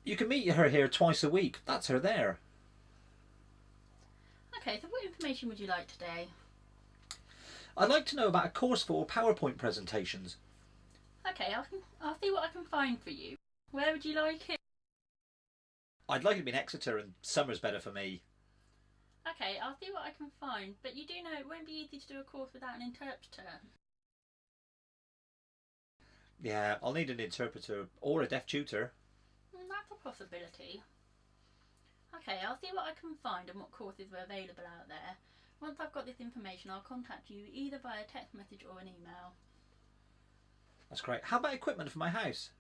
You can meet her here twice a week. That's her there. Okay, so what information would you like today? I'd like to know about a course for PowerPoint presentations. Okay, I'll see what I can find for you. Where would you like it? I'd like it to be in Exeter, and summer's better for me. Okay, I'll see what I can find, but you do know it won't be easy to do a course without an interpreter. Yeah, I'll need an interpreter or a deaf tutor. That's a possibility. Okay, I'll see what I can find and what courses are available out there. Once I've got this information, I'll contact you either via text message or an email. That's great. How about equipment for my house?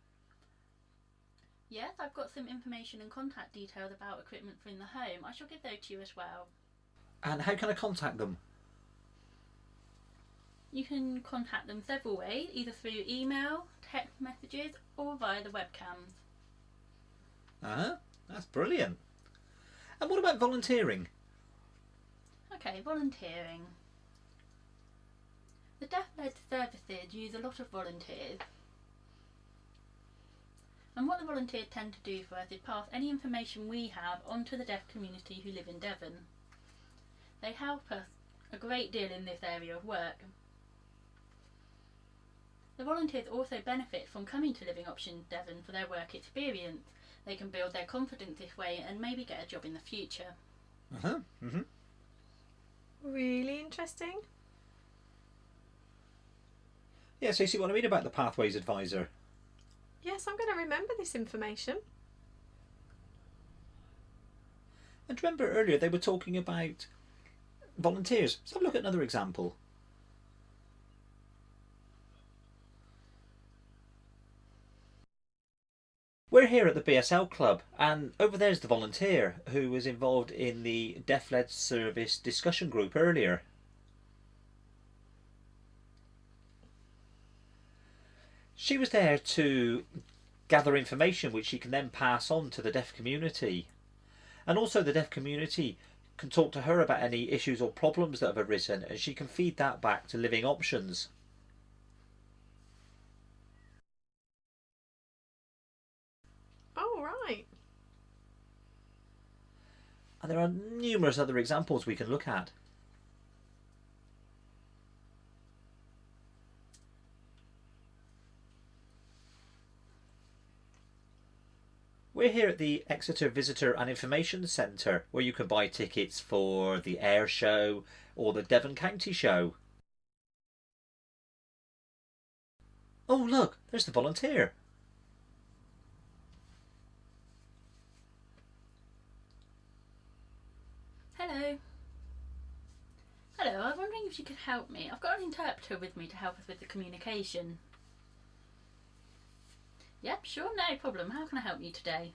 Yes, I've got some information and contact details about equipment for in the home. I shall give those to you as well. And how can I contact them? You can contact them several ways, either through email, text messages, or via the webcams. That's brilliant. And what about volunteering? Okay, volunteering. The deaf-led services use a lot of volunteers. And what the volunteers tend to do for us is pass any information we have onto the deaf community who live in Devon. They help us a great deal in this area of work. The volunteers also benefit from coming to Living Options Devon for their work experience. They can build their confidence this way and maybe get a job in the future. Really interesting. Yeah, so you see what I mean about the Pathways Advisor? Yes, I'm going to remember this information. And remember earlier they were talking about volunteers. Let's have a look at another example. We're here at the BSL Club, and over there's the volunteer who was involved in the Deaf-led Service discussion group earlier. She was there to gather information which she can then pass on to the deaf community. And also the deaf community can talk to her about any issues or problems that have arisen, and she can feed that back to Living Options. Oh, right. And there are numerous other examples we can look at. We're here at the Exeter Visitor and Information Centre, where you can buy tickets for the Air Show or the Devon County Show. Oh look, there's the volunteer. Hello. Hello, I was wondering if you could help me. I've got an interpreter with me to help us with the communication. Yep, sure, no problem. How can I help you today?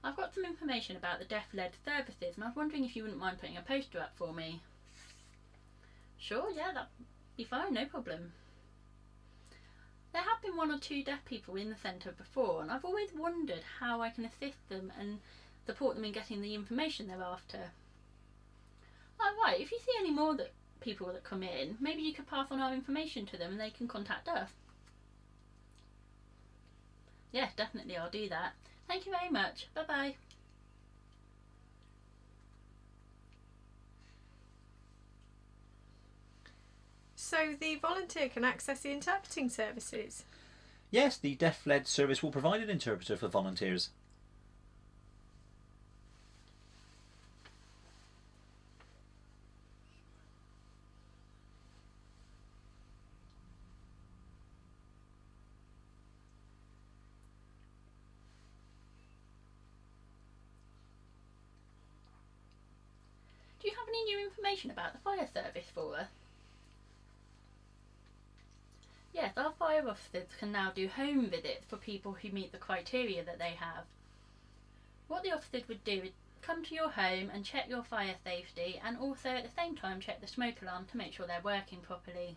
I've got some information about the deaf-led services and I was wondering if you wouldn't mind putting a poster up for me. Sure, yeah, that'd be fine, no problem. There have been one or two deaf people in the centre before and I've always wondered how I can assist them and support them in getting the information they're after. Oh, right, if you see any more people that come in, maybe you could pass on our information to them and they can contact us. Yeah, definitely, I'll do that. Thank you very much. Bye-bye. So the volunteer can access the interpreting services? Yes, the Deaf-led service will provide an interpreter for volunteers. Do you have any new information about the fire service for us? Yes, our fire officers can now do home visits for people who meet the criteria that they have. What the officers would do is come to your home and check your fire safety and also at the same time check the smoke alarm to make sure they're working properly.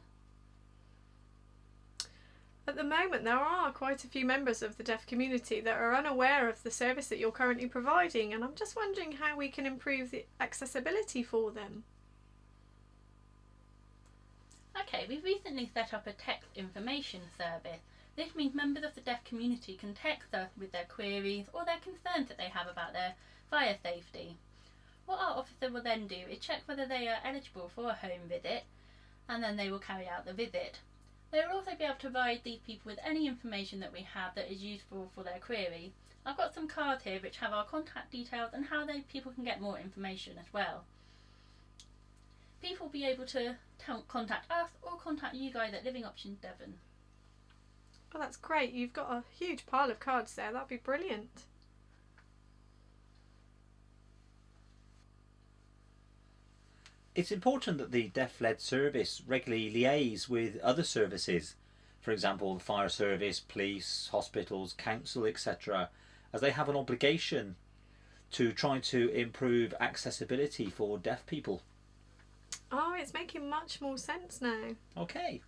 At the moment, there are quite a few members of the deaf community that are unaware of the service that you're currently providing, and I'm just wondering how we can improve the accessibility for them. Okay, we've recently set up a text information service This means members of the deaf community can text us with their queries or their concerns that they have about their fire safety. What our officer will then do is check whether they are eligible for a home visit, and then they will carry out the visit. They will also be able to provide these people with any information that we have that is useful for their query. I've got some cards here which have our contact details and how people can get more information as well. People will be able to contact us or contact you guys at Living Options Devon. Oh, that's great. You've got a huge pile of cards there. That'd be brilliant. It's important that the deaf-led service regularly liaise with other services, for example the fire service, police, hospitals, council, etc., as they have an obligation to try to improve accessibility for deaf people. Oh, it's making much more sense now. Okay.